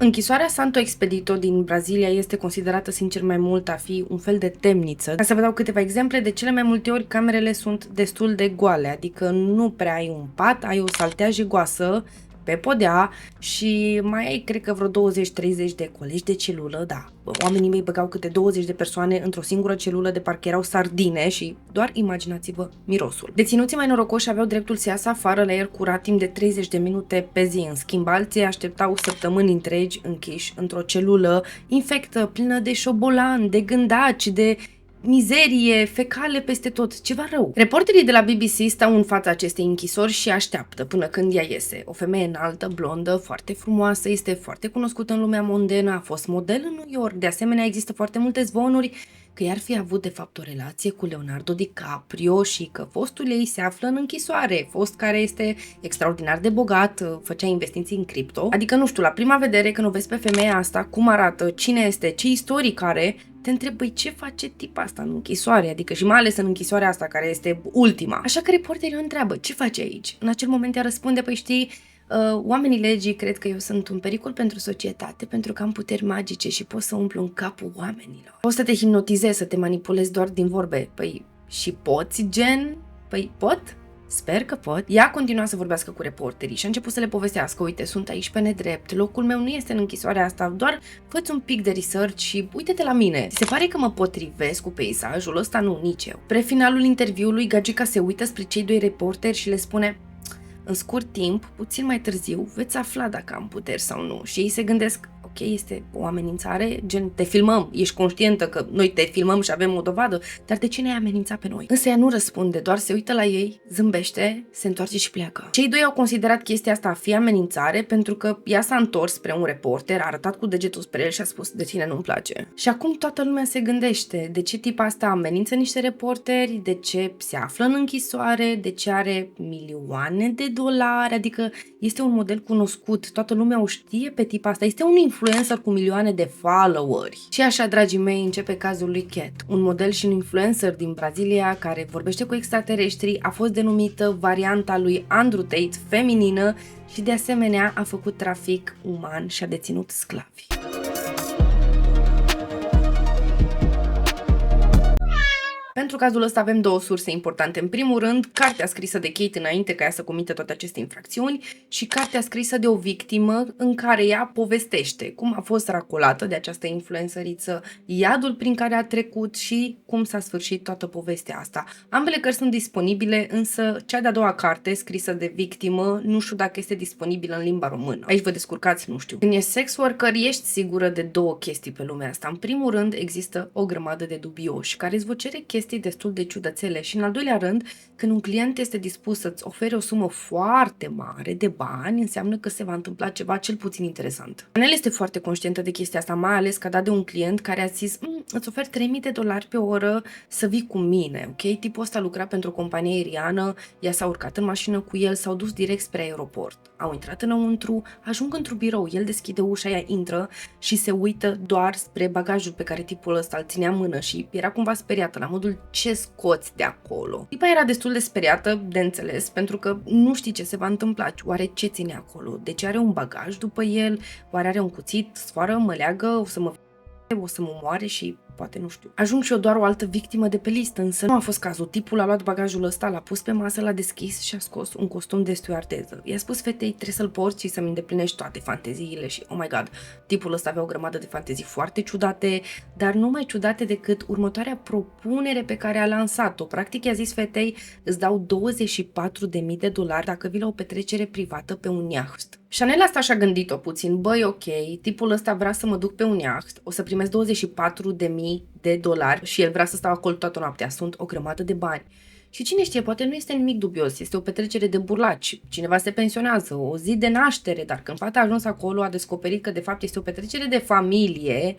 Închisoarea Santo Expedito din Brazilia este considerată sincer mai mult a fi un fel de temniță. Ca să vă dau câteva exemple, de cele mai multe ori camerele sunt destul de goale, adică nu prea ai un pat, ai o saltea jegoasă pe podea și mai ai, cred că vreo 20-30 de colegi de celulă, da. Oamenii mei băgau câte 20 de persoane într-o singură celulă, de parcă erau sardine și doar imaginați-vă mirosul. Deținuții mai norocoși aveau dreptul să iasă afară la aer curat timp de 30 de minute pe zi, în schimb alții așteptau săptămâni întregi închiși într-o celulă infectă, plină de șobolan, de gândaci, de mizerie, fecale peste tot, ceva rău. Reporterii de la BBC stau în fața acestei închisori și așteaptă până când ea iese. O femeie înaltă, blondă, foarte frumoasă, este foarte cunoscută în lumea mondenă, a fost model în New York, de asemenea există foarte multe zvonuri că i-ar fi avut de fapt o relație cu Leonardo DiCaprio și că fostul ei se află în închisoare, fost care este extraordinar de bogat, făcea investiții în cripto. Adică nu știu, la prima vedere când o vezi pe femeia asta, cum arată, cine este, ce istoric are, te întrebi, băi, ce face tipa asta în închisoare? Adică și mai ales în închisoarea asta, care este ultima. Așa că reporterii o întreabă, ce face aici? În acel moment ea răspunde, păi știi, oamenii legii cred că eu sunt un pericol pentru societate pentru că am puteri magice și pot să umplu în capul oamenilor. Poți să te hipnotizezi, să te manipulezi doar din vorbe. Păi și poți, gen? Păi pot? Sper că pot. Ea continua să vorbească cu reporterii și a început să le povestească, uite, sunt aici pe nedrept, locul meu nu este în închisoarea asta, doar fă-ți un pic de research și uite-te la mine. Se pare că mă potrivesc cu peisajul ăsta? Nu, nici eu. Pre finalul interviului, gagica se uită spre cei doi reporteri și le spune, în scurt timp, puțin mai târziu, veți afla dacă am puteri sau nu. Și ei se gândesc, ok, este o amenințare, gen, te filmăm, ești conștientă că noi te filmăm și avem o dovadă, dar de ce ne-ai amenințat pe noi? Însă ea nu răspunde, doar se uită la ei, zâmbește, se întoarce și pleacă. Cei doi au considerat chestia asta a fi amenințare pentru că ea s-a întors spre un reporter, a arătat cu degetul spre el și a spus, de tine nu-mi place. Și acum toată lumea se gândește, de ce tipa asta amenință niște reporteri, de ce se află în închisoare, de ce are milioane de dolari, adică este un model cunoscut, toată lumea o știe pe tipa asta, este un influencer cu milioane de followeri. Și așa, dragii mei, începe cazul lui Cat, un model și un influencer din Brazilia care vorbește cu extraterestri, a fost denumită varianta lui Andrew Tate feminină și de asemenea a făcut trafic uman și a deținut sclavi. Pentru cazul ăsta avem două surse importante. În primul rând, cartea scrisă de Kate înainte ca ea să comite toate aceste infracțiuni și cartea scrisă de o victimă în care ea povestește cum a fost racolată de această influențăriță, iadul prin care a trecut și cum s-a sfârșit toată povestea asta. Ambele cărți sunt disponibile, însă cea de-a doua carte scrisă de victimă nu știu dacă este disponibilă în limba română. Aici vă descurcați, nu știu. Când ești sex worker, ești sigură de două chestii pe lumea asta. În primul rând, există o grămadă de dubioși care îți vor cere chestii destul de ciudățele și în al doilea rând, când un client este dispus să-ți ofere o sumă foarte mare de bani, înseamnă că se va întâmpla ceva cel puțin interesant. Chanel este foarte conștientă de chestia asta, mai ales că a dat de un client care a zis, îți ofer $3.000 pe oră să vii cu mine, ok? Tipul ăsta lucra pentru o companie aeriană, ea s-a urcat în mașină cu el, s-au dus direct spre aeroport. Au intrat înăuntru, ajung într-un birou, el deschide ușa, ea intră și se uită doar spre bagajul pe care tipul ăsta îl ținea în mână și era cumva speriată, la modul ce scoți de acolo. Tipa era destul de speriată, de înțeles, pentru că nu știi ce se va întâmpla, oare ce ține acolo, de ce are un bagaj după el, oare are un cuțit, sfoară, mă leagă, o să mă omoare și poate nu știu. Ajung și eu doar o altă victimă de pe listă, însă nu a fost cazul. Tipul a luat bagajul ăsta, l-a pus pe masă, l-a deschis și a scos un costum de stewardeză. I-a spus fetei, trebuie să-l porți și să-mi îndeplinești toate fanteziile și, oh my god, tipul ăsta avea o grămadă de fantezii foarte ciudate, dar nu mai ciudate decât următoarea propunere pe care a lansat-o. Practic i-a zis fetei, îți dau $24.000 dacă vii la o petrecere privată pe un iaht. Chanel asta și-a gândit-o puțin, băi, ok, tipul ăsta vrea să mă duc pe un iaht, o să primesc $24.000 și el vrea să stau acolo toată noaptea, sunt o grămadă de bani. Și cine știe, poate nu este nimic dubios, este o petrecere de burlaci, cineva se pensionează, o zi de naștere, dar când fata a ajuns acolo a descoperit că de fapt este o petrecere de familie,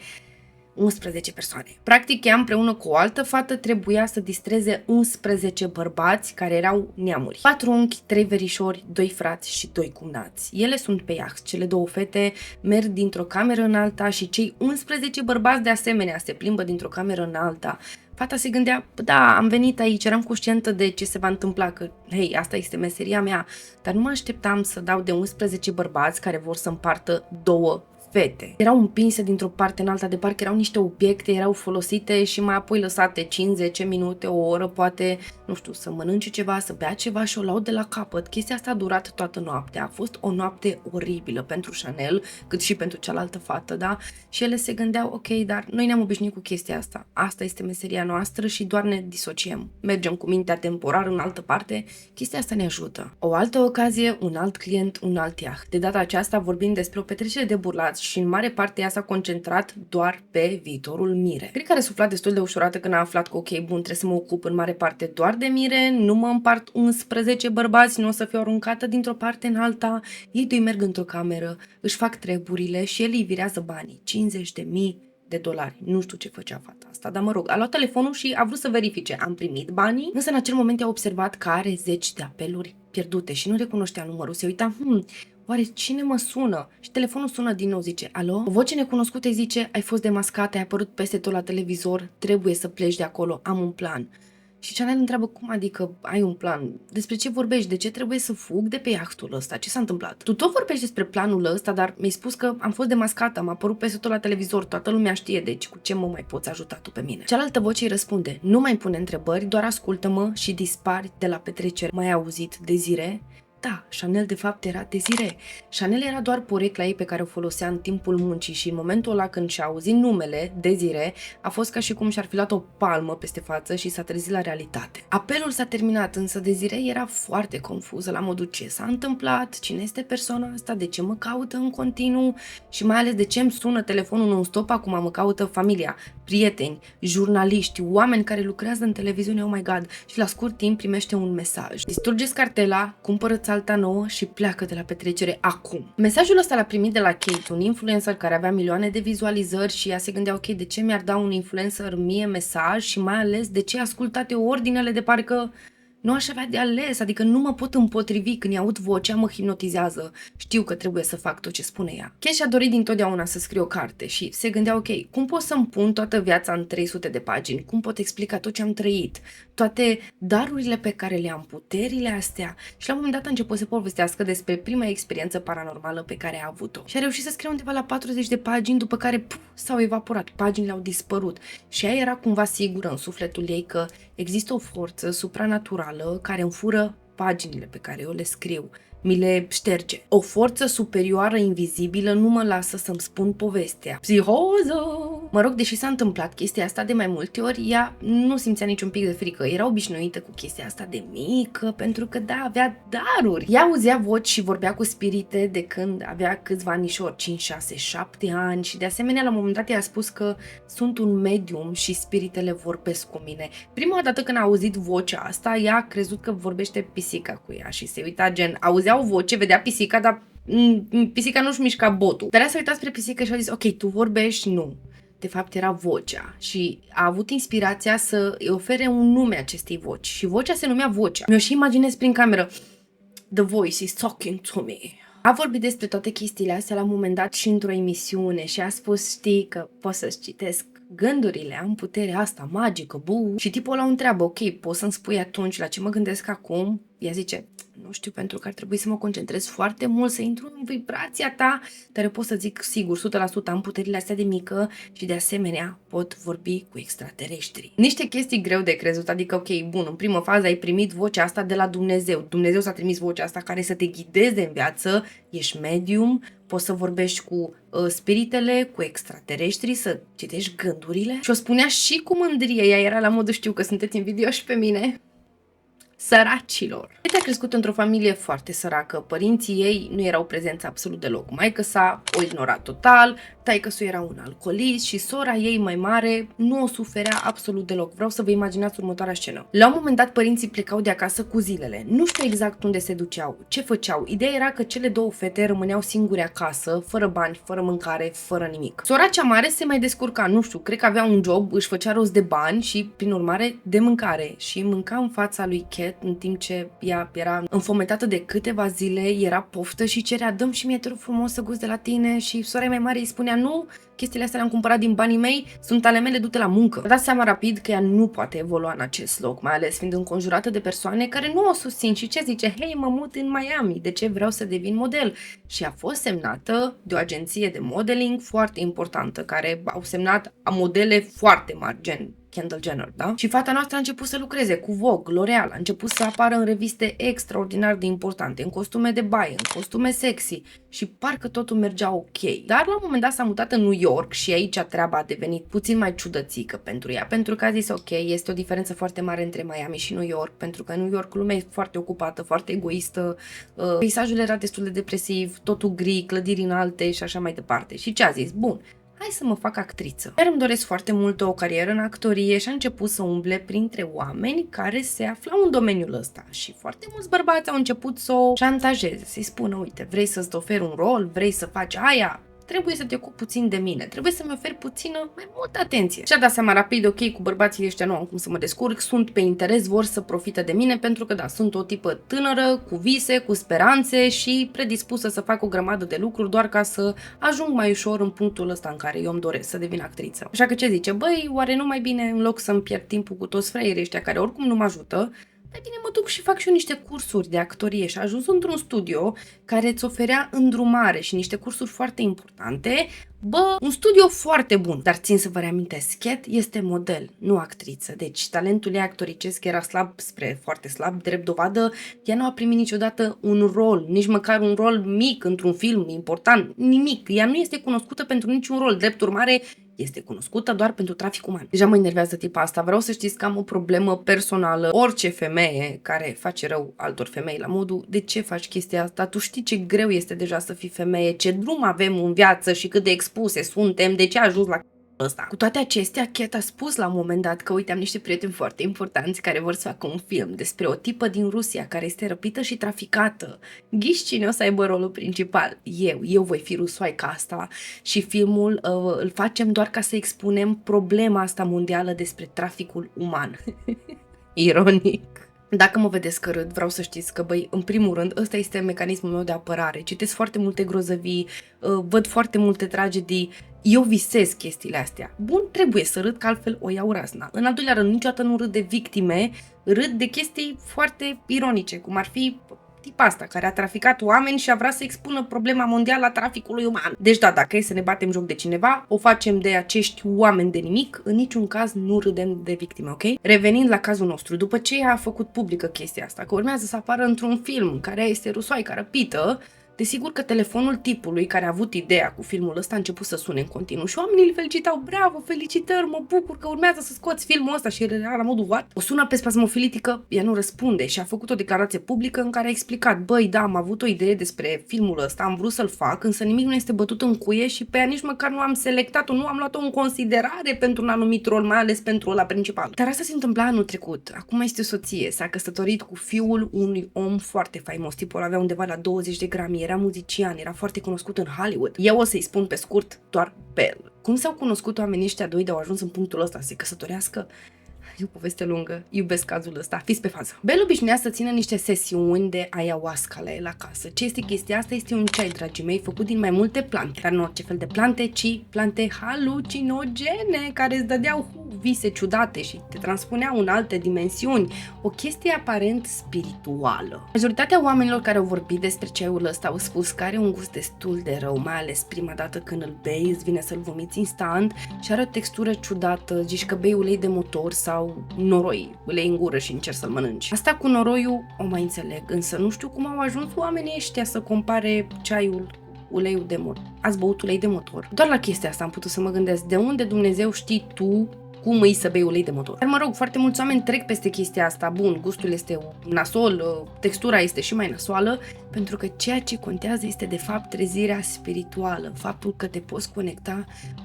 11 persoane. Practic, ea împreună cu o altă fată trebuia să distreze 11 bărbați care erau neamuri. 4 unchi, 3 verișori, 2 frați și 2 cumnați. Ele sunt pe iaht. Cele două fete merg dintr-o cameră în alta și cei 11 bărbați de asemenea se plimbă dintr-o cameră în alta. Fata se gândea, da, am venit aici, eram conștientă de ce se va întâmpla, că, hei, asta este meseria mea, dar nu mă așteptam să dau de 11 bărbați care vor să împartă 2 fete. Erau împinse dintr-o parte în alta, de parcă erau niște obiecte, erau folosite și mai apoi lăsate 5-10 minute, o oră, poate, nu știu, să mănânce ceva, să bea ceva și o luau de la capăt. Chestia asta a durat toată noaptea. A fost o noapte oribilă pentru Chanel, cât și pentru cealaltă fată, da? Și ele se gândeau, ok, dar noi ne-am obișnuit cu chestia asta. Asta este meseria noastră și doar ne disociem. Mergem cu mintea temporar în altă parte. Chestia asta ne ajută. O altă ocazie, un alt client, un alt iaht. De data aceasta vorbim despre o petrecere de burlați și în mare parte ea s-a concentrat doar pe viitorul Mire. Cred că a răsuflat destul de ușurată când a aflat că ok, bun, trebuie să mă ocup în mare parte doar de Mire, nu mă împart 11 bărbați, nu o să fiu aruncată dintr-o parte în alta, ei doi merg într-o cameră, își fac treburile și el îi virează banii, $50.000. Nu știu ce făcea fata asta, dar mă rog, a luat telefonul și a vrut să verifice. Am primit banii, însă în acel moment a observat că are 10 de apeluri pierdute și nu recunoștea numărul. Se uita, oare cine mă sună? Și telefonul sună din nou, zice, alo? O voce necunoscută îi zice, ai fost demascat, ai apărut peste tot la televizor, trebuie să pleci de acolo, am un plan. Și Chanel întreabă, cum adică ai un plan? Despre ce vorbești? De ce trebuie să fug de pe iahtul ăsta? Ce s-a întâmplat? Tu tot vorbești despre planul ăsta, dar mi-ai spus că am fost demascată, am apărut peste tot la televizor, toată lumea știe, deci cu ce mă mai poți ajuta tu pe mine? Cealaltă voce îi răspunde, nu mai pune întrebări, doar ascultă-mă și dispari de la petrecere. Mai ai auzit Desire? Da, Chanel de fapt era Desire. Chanel era doar porecla ei pe care o folosea în timpul muncii și în momentul ăla când și-a auzit numele, Desire, a fost ca și cum și-ar fi luat o palmă peste față și s-a trezit la realitate. Apelul s-a terminat, însă Desire era foarte confuză la modul ce s-a întâmplat, cine este persoana asta, de ce mă caută în continuu și mai ales de ce îmi sună telefonul non-stop, acum mă caută familia, prieteni, jurnaliști, oameni care lucrează în televiziune, oh my god, și la scurt timp primește un mesaj. Distrugeți cartela, cumpără-ți alta nouă și pleacă de la petrecere acum. Mesajul ăsta l-a primit de la Kate, un influencer care avea milioane de vizualizări și ea se gândea, ok, de ce mi-ar da un influencer mie mesaj și mai ales de ce ascultate ordinele de parcă nu aș avea de ales, adică nu mă pot împotrivi când aud vocea, mă hipnotizează. Știu că trebuie să fac tot ce spune ea. Kate și-a dorit dintotdeauna să scrie o carte și se gândea, ok, cum pot să-mi pun toată viața în 300 de pagini? Cum pot explica tot ce am trăit? Toate darurile pe care le am, puterile astea. Și la un moment dat a început să povestească despre prima experiență paranormală pe care a avut-o. Și a reușit să scrie undeva la 40 de pagini, după care s-au evaporat, paginile au dispărut. Și ea era cumva sigură în sufletul ei că există o forță supranaturală care înfură paginile pe care eu le scriu, mi le șterge. O forță superioară invizibilă nu mă lasă să-mi spun povestea. Psihoză! Mă rog, deși s-a întâmplat chestia asta de mai multe ori, ea nu simțea niciun pic de frică. Era obișnuită cu chestia asta de mică, pentru că da, avea daruri. Ea auzea voci și vorbea cu spirite de când avea câțiva anișori, 5, 6, 7 ani și de asemenea la un moment dat i-a spus că sunt un medium și spiritele vorbesc cu mine. Prima dată când a auzit vocea asta, ea a crezut că vorbește pisica cu ea și se uita gen, auzea o voce, vedea pisica, dar pisica nu-și mișca botul. Dar ea s-a uitat spre pisică și a zis, ok, tu vorbești? Nu. De fapt era vocea și a avut inspirația să îi ofere un nume acestei voci și vocea se numea Vocea. Mi-o și imaginez prin cameră. The voice is talking to me. A vorbit despre toate chestiile astea la un moment dat și într-o emisiune și a spus, știi că pot să-ți citesc gândurile, am puterea asta magică, și tipul ăla o întreabă, ok, poți să-mi spui atunci la ce mă gândesc acum? Ea zice, nu știu, pentru că ar trebui să mă concentrez foarte mult, să intru în vibrația ta, dar eu pot să zic sigur, 100% am puterile astea de mică și de asemenea pot vorbi cu extraterestri. Niște chestii greu de crezut, adică ok, bun, în primă fază ai primit vocea asta de la Dumnezeu. Dumnezeu s-a trimis vocea asta care să te ghideze în viață, ești medium, poți să vorbești cu spiritele, cu extraterestri, să citești gândurile. Și o spunea și cu mândrie, ea era la modul, știu că sunteți invidioși pe mine. Săracilor. Ea a crescut într-o familie foarte săracă, părinții ei nu erau prezenți absolut deloc. Maică-sa o ignora total, taică-su era un alcoolist și sora ei mai mare nu o suferea absolut deloc. Vreau să vă imaginați următoarea scenă. La un moment dat părinții plecau de acasă cu zilele. Nu știu exact unde se duceau, ce făceau. Ideea era că cele două fete rămâneau singure acasă, fără bani, fără mâncare, fără nimic. Sora cea mare se mai descurca, nu știu, cred că avea un job, își făcea rost de bani și, prin urmare, de mâncare și mânca în fața lui Cat încet, în timp ce ea era înfometată de câteva zile, era poftă și cerea: dă-mi și mie, te rog frumos, să gust de la tine. Și sora mai mare îi spunea: nu, chestiile astea le-am cumpărat din banii mei, sunt ale mele, du-te la muncă. A dat seama rapid că ea nu poate evolua în acest loc, mai ales fiind înconjurată de persoane care nu o susțin. Și ce zice? Hei, mă mut în Miami, de ce vreau să devin model? Și a fost semnată de o agenție de modeling foarte importantă, care au semnat modele foarte mari, gen Kendall Jenner, da? Și fata noastră a început să lucreze cu Vogue, L'Oreal, a început să apară în reviste extraordinar de importante, în costume de baie, în costume sexy și parcă totul mergea ok. Dar la un moment dat s-a mutat în New York și aici treaba a devenit puțin mai ciudățică pentru ea, pentru că a zis: ok, este o diferență foarte mare între Miami și New York, pentru că în New York lumea e foarte ocupată, foarte egoistă, peisajul era destul de depresiv, totul gri, clădiri înalte și așa mai departe. Și ce a zis? Bun, hai să mă fac actriță. Iar îmi doresc foarte mult o carieră în actorie și a început să umble printre oameni care se aflau în domeniul ăsta. Și foarte mulți bărbați au început să o șantajeze, să-i spună: uite, vrei să-ți oferi un rol, vrei să faci aia, trebuie să te ocupi puțin de mine, trebuie să-mi oferi puțină, mai multă atenție. Și a dat seama rapid: ok, cu bărbații ăștia nu am cum să mă descurc, sunt pe interes, vor să profite de mine, pentru că da, sunt o tipă tânără, cu vise, cu speranțe și predispusă să fac o grămadă de lucruri doar ca să ajung mai ușor în punctul ăsta în care eu îmi doresc să devin actriță. Așa că ce zice? Băi, oare nu mai bine, în loc să-mi pierd timpul cu toți fraierii ăștia care oricum nu mă ajută, mai bine mă duc și fac și eu niște cursuri de actorie. Și a ajuns într-un studio care îți oferea îndrumare și niște cursuri foarte importante. Bă, un studio foarte bun, dar țin să vă reamintesc, Cat este model, nu actriță. Deci talentul ei actoricesc era slab spre foarte slab, drept dovadă, ea nu a primit niciodată un rol, nici măcar un rol mic într-un film important, nimic. Ea nu este cunoscută pentru niciun rol, drept urmare este cunoscută doar pentru trafic uman. Deja mă enervează tipa asta, vreau să știți că am o problemă personală. Orice femeie care face rău altor femei, la modul: de ce faci chestia asta? Tu știi ce greu este deja să fii femeie, ce drum avem în viață și cât de expuse suntem, de ce a ajuns la ăsta. Cu toate acestea, Cat a spus la un moment dat că: uite, am niște prieteni foarte importanți care vor să facă un film despre o tipă din Rusia care este răpită și traficată. Ghiși cine o să aibă rolul principal? Eu voi fi rusoaica asta și filmul îl facem doar ca să expunem problema asta mondială despre traficul uman. Ironic. Dacă mă vedeți că râd, vreau să știți că, băi, în primul rând, ăsta este mecanismul meu de apărare. Citesc foarte multe grozăvii, văd foarte multe tragedii, eu visez chestiile astea. Bun, trebuie să râd, că altfel o iau razna. În al doilea rând, niciodată nu râd de victime, râd de chestii foarte ironice, cum ar fi tipa asta care a traficat oameni și a vrea să expună problema mondială a traficului uman. Deci da, dacă e să ne batem joc de cineva, o facem de acești oameni de nimic, în niciun caz nu râdem de victime, ok? Revenind la cazul nostru, după ce ea a făcut publică chestia asta, că urmează să apară într-un film care este rusoaica răpită, desigur că telefonul tipului care a avut ideea cu filmul ăsta a început să sune în continuu și oamenii îl felicitau: bravo, felicitări, mă bucur că urmează să scoți filmul ăsta. Și era la modul: what? O sună pe spasmofilitică, ea nu răspunde și a făcut o declarație publică în care a explicat: băi, da, am avut o idee despre filmul ăsta, am vrut să-l fac, însă nimic nu este bătut în cuie și pe ea nici măcar nu am selectat-o, nu am luat-o în considerare pentru un anumit rol, mai ales pentru ăla principal. Dar asta se întâmpla anul trecut, acum este soție, s-a căsătorit cu fiul unui om foarte faimos, tipul avea undeva la 20 de grami, era muzician, era foarte cunoscut în Hollywood. Eu o să-i spun pe scurt doar Belle. Cum s-au cunoscut oamenii ăștia doi de au ajuns în punctul ăsta să se căsătorească? E o poveste lungă, iubesc cazul ăsta, fiți pe fază. Belle obișnuia să țină niște sesiuni de ayahuasca la el acasă. Ce este chestia asta? Este un ceai, dragii mei, făcut din mai multe plante. Dar nu orice fel de plante, ci plante halucinogene care îți dădeau vise ciudate și te transpuneau în alte dimensiuni. O chestie aparent spirituală. Majoritatea oamenilor care au vorbit despre ceaiul ăsta au spus că are un gust destul de rău, mai ales prima dată când îl bei, îți vine să-l vomiți instant și are o textură ciudată, zici că bei ulei de motor sau noroi, ulei în gură și încerci să-l mănânci. Asta cu noroiul o mai înțeleg, însă nu știu cum au ajuns oamenii ăștia să compare ceaiul uleiul de motor. Ați băut ulei de motor? Doar la chestia asta am putut să mă gândesc: de unde Dumnezeu știi tu cum îi să bei ulei de motor? Dar mă rog, foarte mulți oameni trec peste chestia asta. Bun, gustul este nasol, textura este și mai nasoală, pentru că ceea ce contează este de fapt trezirea spirituală, faptul că te poți conecta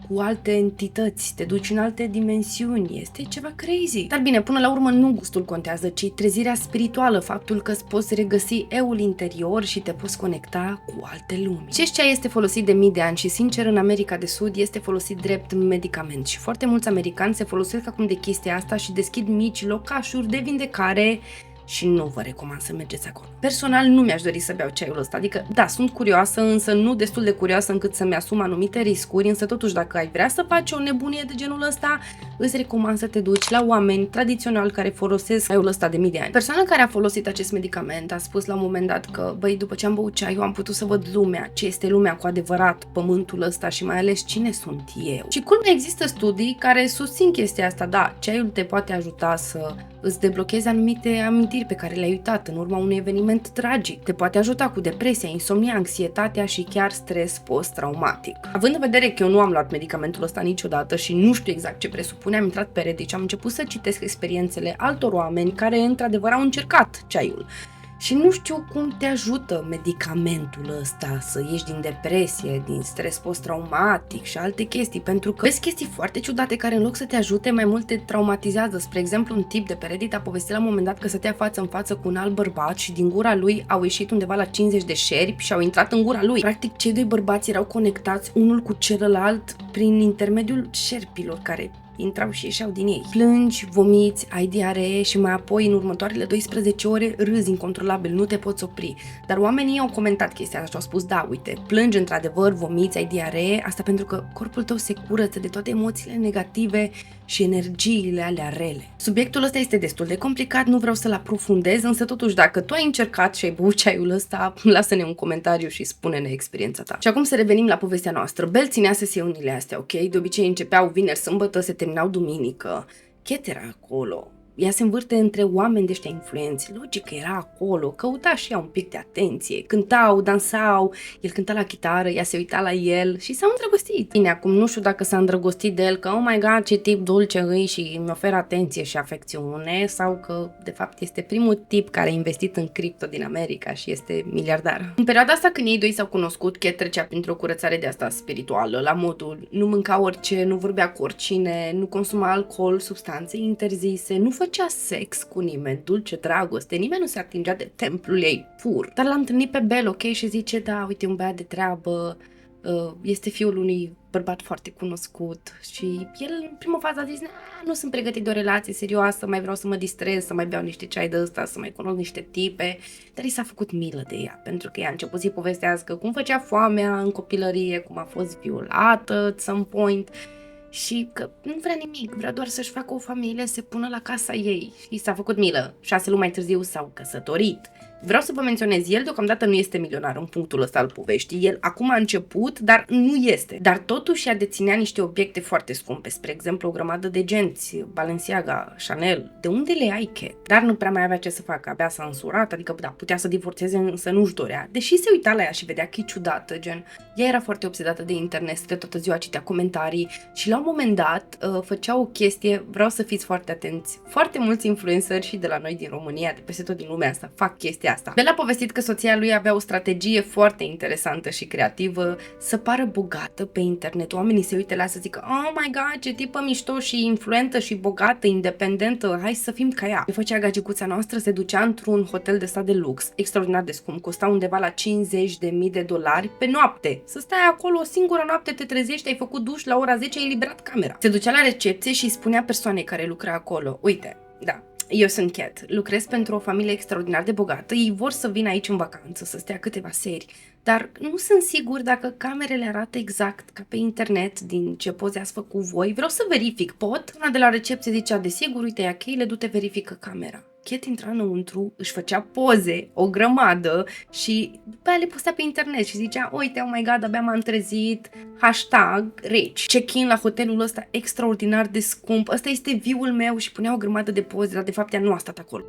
cu alte entități, te duci în alte dimensiuni, este ceva crazy. Dar bine, până la urmă nu gustul contează, ci trezirea spirituală, faptul că îți poți regăsi eul interior și te poți conecta cu alte lumi. Ceșcea este folosit de mii de ani și, sincer, în America de Sud este folosit drept medicament și foarte mulți americani se folosesc acum de chestia asta și deschid mici locașuri de vindecare și nu vă recomand să mergeți acolo. Personal nu mi-aș dori să beau ceaiul ăsta, adică da, sunt curioasă, însă nu destul de curioasă încât să-mi asum anumite riscuri, însă totuși dacă ai vrea să faci o nebunie de genul ăsta, îți recomand să te duci la oameni tradiționali care folosesc ceaiul ăsta de mii de ani. Persoana care a folosit acest medicament a spus la un moment dat că, băi, după ce am băut ceaiul am putut să văd lumea, ce este lumea cu adevărat, pământul ăsta și mai ales cine sunt eu. Și culmea, există studii care susțin chestia asta, da, ceaiul te poate ajuta să îți deblochezi anumite amintiri pe care le-ai uitat în urma unui eveniment tragic. Te poate ajuta cu depresia, insomnia, anxietatea și chiar stres post-traumatic. Având în vedere că eu nu am luat medicamentul ăsta niciodată și nu știu exact ce presupune, am intrat pe Reddit și am început să citesc experiențele altor oameni care într-adevăr au încercat ceaiul. Și nu știu cum te ajută medicamentul ăsta să ieși din depresie, din stres post-traumatic și alte chestii, pentru că vezi chestii foarte ciudate care în loc să te ajute, mai mult te traumatizează. Spre exemplu, un tip de pe Reddit a povestit la un moment dat că stătea față în față cu un alt bărbat și din gura lui au ieșit undeva la 50 de șerpi și au intrat în gura lui. Practic, cei doi bărbați erau conectați unul cu celălalt prin intermediul șerpilor care intrau și ieșeau din ei. Plângi, vomiți, ai diaree și mai apoi în următoarele 12 ore râzi incontrolabil, nu te poți opri. Dar oamenii au comentat chestia asta și au spus, da, uite, plângi într-adevăr, vomiți, ai diaree, asta pentru că corpul tău se curăță de toate emoțiile negative și energiile alea rele. Subiectul ăsta este destul de complicat, nu vreau să-l aprofundez, însă totuși dacă tu ai încercat și ai băut ceaiul ăsta, lasă-ne un comentariu și spune-ne experiența ta. Și acum să revenim la povestea noastră. Bel ținea sesiunile astea, ok? De obicei începeau vineri, sâmbătă, se terminau duminică. Chet era acolo. Ea se învârte între oameni de ăștia influenți. Logic că era acolo, căuta și ea un pic de atenție. Cântau, dansau, el cânta la chitară, ea se uita la el și s-au îndrăgostit. Bine, acum nu știu dacă s-a îndrăgostit de el, că oh my god, ce tip dulce îi și îmi oferă atenție și afecțiune, sau că de fapt este primul tip care a investit în cripto din America și este miliardar. În perioada asta când ei doi s-au cunoscut, Chet trecea printr-o curățare de asta spirituală, la modul nu mânca orice, nu vorbea cu oricine, nu consuma alcool, substanțe interzise, nu făcea sex cu nimeni, dulce dragoste, nimeni nu se atingea de templul ei pur. Dar l-a întâlnit pe Bel, ok, și zice, da, uite, un băiat de treabă, este fiul unui bărbat foarte cunoscut și el în prima fază a zis, nu sunt pregătit de o relație serioasă, mai vreau să mă distrez, să mai beau niște ceai de ăsta, să mai cunosc niște tipe, dar i s-a făcut milă de ea, pentru că ea a început să-i povestească cum făcea foamea în copilărie, cum a fost violată at some point, și că nu vrea nimic, vrea doar să-și facă o familie, să se pună la casa ei. Și s-a făcut milă. 6 luni mai târziu s-au căsătorit. Vreau să vă menționez, el deocamdată nu este milionar în punctul ăsta al poveștii. El acum a început, dar nu este. Dar totuși ea deținea niște obiecte foarte scumpe. Spre exemplu, o grămadă de genți, Balenciaga, Chanel. De unde le ai, Chet? Dar nu prea mai avea ce să facă. Abia s-a însurat, adică da, putea să divorțeze, însă nu-și dorea. Deși se uita la ea și vedea că e ciudată, gen. Ea era foarte obsedată de internet, de toată ziua citea comentarii și la un moment dat făcea o chestie, vreau să fiți foarte atenți. Foarte mulți influenceri și de la noi din România, de peste tot din lumea asta, fac chestia asta. Bel a povestit că soția lui avea o strategie foarte interesantă și creativă să pară bogată pe internet. Oamenii se uită la să zică, oh my god, ce tipă mișto și influentă și bogată, independentă, hai să fim ca ea. Ce făcea gagicuța noastră? Se ducea într-un hotel de stat de lux, extraordinar de scump, costa undeva la $50.000 pe noapte. Să stai acolo o singură noapte, te trezești, ai făcut duș, la ora 10 ai eliberat camera. Se ducea la recepție și îi spunea persoanei care lucra acolo, uite, da, eu sunt Chet, lucrez pentru o familie extraordinar de bogată, ei vor să vină aici în vacanță, să stea câteva seri, dar nu sunt sigur dacă camerele arată exact ca pe internet din ce poze ați făcut voi, vreau să verific, pot? Una de la recepție zicea, desigur, uite, ia cheile, du-te, verifică camera. Chet intra înăuntru, își făcea poze, o grămadă și după aia le postea pe internet și zicea, uite, oh my god, abia m-am trezit, #rich. Check-in la hotelul ăsta extraordinar de scump, ăsta este view-ul meu și punea o grămadă de poze, dar de fapt ea nu a stat acolo.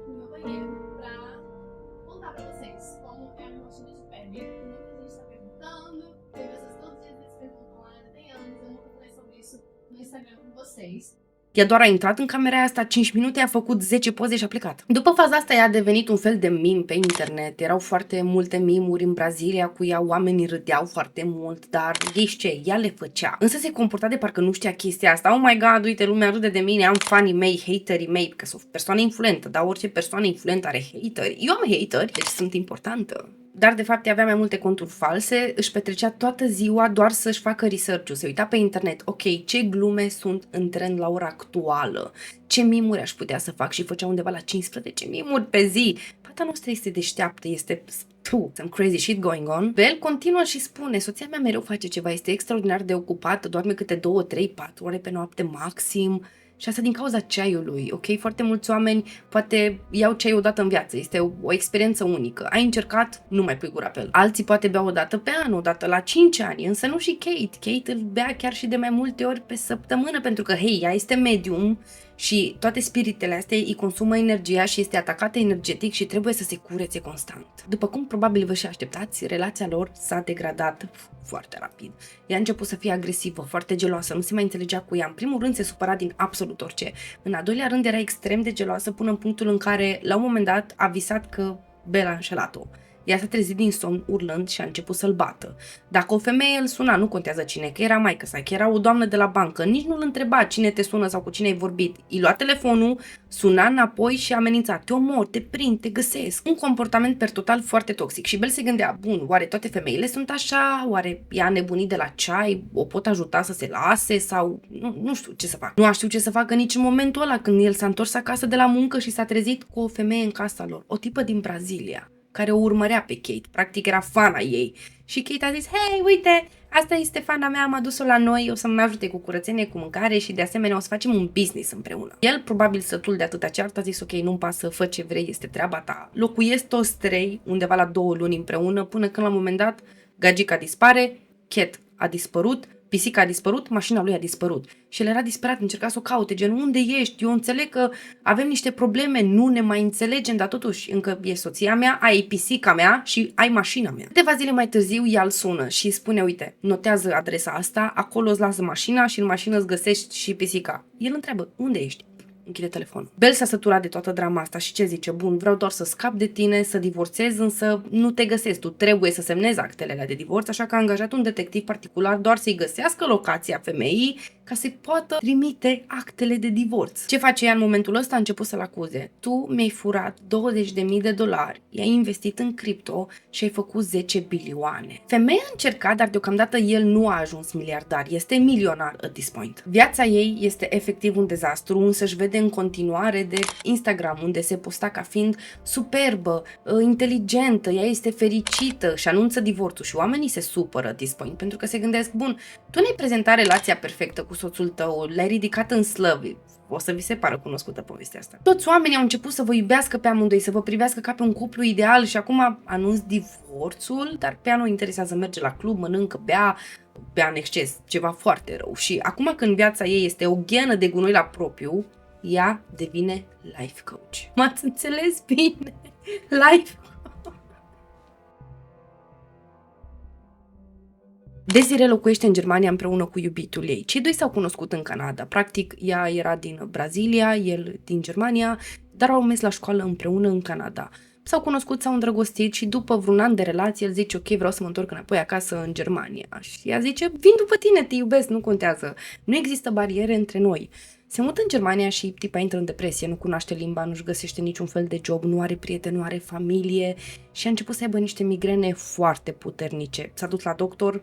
Ea doar a intrat în camera aia, a stat 5 minute, a făcut 10 poze și a plecat. După faza asta ea a devenit un fel de meme pe internet. Erau foarte multe meme-uri în Brazilia cu ea, oamenii râdeau foarte mult, dar ghiși ce, ea le făcea. Însă se comporta de parcă nu știa chestia asta. Oh my god, uite, lumea râde de mine, am fanii mei, haterii mei, că sunt persoană influentă, dar orice persoană influentă are hateri. Eu am hateri, deci sunt importantă. dar de fapt ea avea mai multe conturi false, își petrecea toată ziua doar să-și facă research-ul, se uita pe internet, ok, ce glume sunt în trend la ora actuală, ce mimuri aș putea să fac și făcea undeva la 15 mimuri pe zi. Fata noastră este deșteaptă, este some crazy shit going on. Bel continuă și spune, soția mea mereu face ceva, este extraordinar de ocupată, doarme câte 2, 3, 4 ore pe noapte maxim. Și asta din cauza ceaiului, ok? Foarte mulți oameni poate iau ceai odată în viață, este o experiență unică. Ai încercat, nu mai pui gura pe el. Alții poate beau o dată pe an, o dată la 5 ani, însă nu și Kate. Kate îl bea chiar și de mai multe ori pe săptămână, pentru că, hei, ea este medium și toate spiritele astea îi consumă energia și este atacată energetic și trebuie să se curețe constant. După cum probabil vă și așteptați, relația lor s-a degradat foarte rapid. Ea a început să fie agresivă, foarte geloasă, nu se mai înțelegea cu ea. În primul rând se supăra din absolut orice. În al doilea rând era extrem de geloasă până în punctul în care, la un moment dat, a visat că Bella a înșelat-o. Ea s-a trezit din somn urlând și a început să-l bată. Dacă o femeie îl suna, nu contează cine, că era maică sa, că era o doamnă de la bancă, nici nu îl întreba cine te sună sau cu cine ai vorbit. Îi lua telefonul, suna înapoi și amenința, te omor, te prind, te găsesc. Un comportament per total foarte toxic și Bel se gândea, bun, oare toate femeile sunt așa? Oare ea a nebunit de la ceai? O pot ajuta să se lase? Sau nu știu ce să fac. Nu a știut ce să facă nici în momentul ăla când el s-a întors acasă de la muncă și s-a trezit cu o femeie în casa lor, o tipă din Brazilia, care o urmărea pe Kate, practic era fana ei. Și Kate a zis, hei, uite, asta este fana mea, am adus-o la noi, o să mă ajute cu curățenie, cu mâncare și de asemenea o să facem un business împreună. El, probabil sătul de atâta ceartă, a zis, ok, nu-mi pasă, fă ce vrei, este treaba ta. Locuiesc toți trei, undeva la 2 luni împreună, până când la un moment dat, gagica dispare, Kate a dispărut, pisica a dispărut, mașina lui a dispărut. Și el era disperat, încerca să o caute, gen, unde ești? Eu înțeleg că avem niște probleme, nu ne mai înțelegem, dar totuși încă e soția mea, ai pisica mea și ai mașina mea. Câteva zile mai târziu ea îl sună și îi spune, uite, notează adresa asta, acolo îți lasă mașina și în mașină îți găsești și pisica. El întreabă, unde ești? Închide telefonul. Bel s-a săturat de toată drama asta și ce zice? Bun, vreau doar să scap de tine, să divorțez, însă nu te găsesc. Tu trebuie să semnezi actele de divorț, așa că a angajat un detectiv particular doar să-i găsească locația femeii ca să-i poată trimite actele de divorț. Ce face ea în momentul ăsta? A început să-l acuze. Tu mi-ai furat $20.000, i-ai investit în cripto și ai făcut 10 bilioane. Femeia a încercat, dar deocamdată el nu a ajuns miliardar, este milionar at this point. Viața ei este efectiv un dezastru, însă își vede în continuare de Instagram, unde se posta ca fiind superbă, inteligentă, ea este fericită și anunță divorțul și oamenii se supără at this point, pentru că se gândesc, bun, tu ne-ai prezentat relația perfectă cu soțul tău, l-ai ridicat în slăvi, o să vi se pară cunoscută povestea asta. Toți oamenii au început să vă iubească pe amândoi, să vă privească ca pe un cuplu ideal și acum anunț divorțul, dar pe ea nu interesează, merge la club, mănâncă, bea în exces, ceva foarte rău. Și acum când viața ei este o ghenă de gunoi la propriu, ea devine life coach. M-ați înțeles bine? Life Desiree locuiește în Germania împreună cu iubitul ei. Cei doi s-au cunoscut în Canada. Practic, ea era din Brazilia, el din Germania, dar au mers la școală împreună în Canada. S-au cunoscut, s-au îndrăgostit și după vreun an de relație el zice, ok, vreau să mă întorc înapoi acasă în Germania. Și ea zice, vin după tine, te iubesc, nu contează. Nu există bariere între noi. Se mută în Germania și tipa intră în depresie, nu cunoaște limba, nu-și găsește niciun fel de job, nu are prieteni, nu are familie și a început să aibă niște migrene foarte puternice. S-a dus la doctor,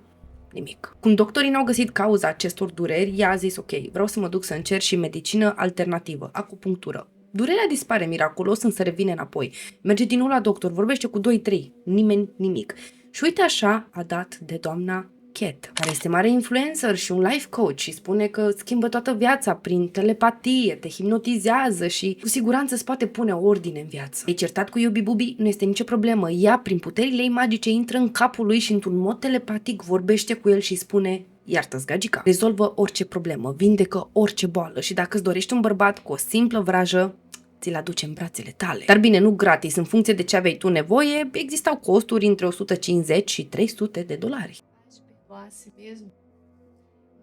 nimic. Cum doctorii n-au găsit cauza acestor dureri, ea a zis, ok, vreau să mă duc să încerc și medicină alternativă, acupunctură. Durerea dispare miraculos, însă revine înapoi. Merge din nou la doctor, vorbește cu 2-3, nimeni nimic. Și uite așa a dat de doamna Kate, care este mare influencer și un life coach și spune că schimbă toată viața prin telepatie, te hipnotizează și cu siguranță îți poate pune ordine în viață. E certat cu Iubi Bubi? Nu este nicio problemă. Ea, prin puterile ei magice, intră în capul lui și într-un mod telepatic vorbește cu el și spune iartă-ți gagica. Rezolvă orice problemă, vindecă orice boală și dacă îți dorești un bărbat cu o simplă vrajă, ți-l aduce în brațele tale. Dar bine, nu gratis, în funcție de ce aveai tu nevoie, existau costuri între 150 și $300. A si mesmo,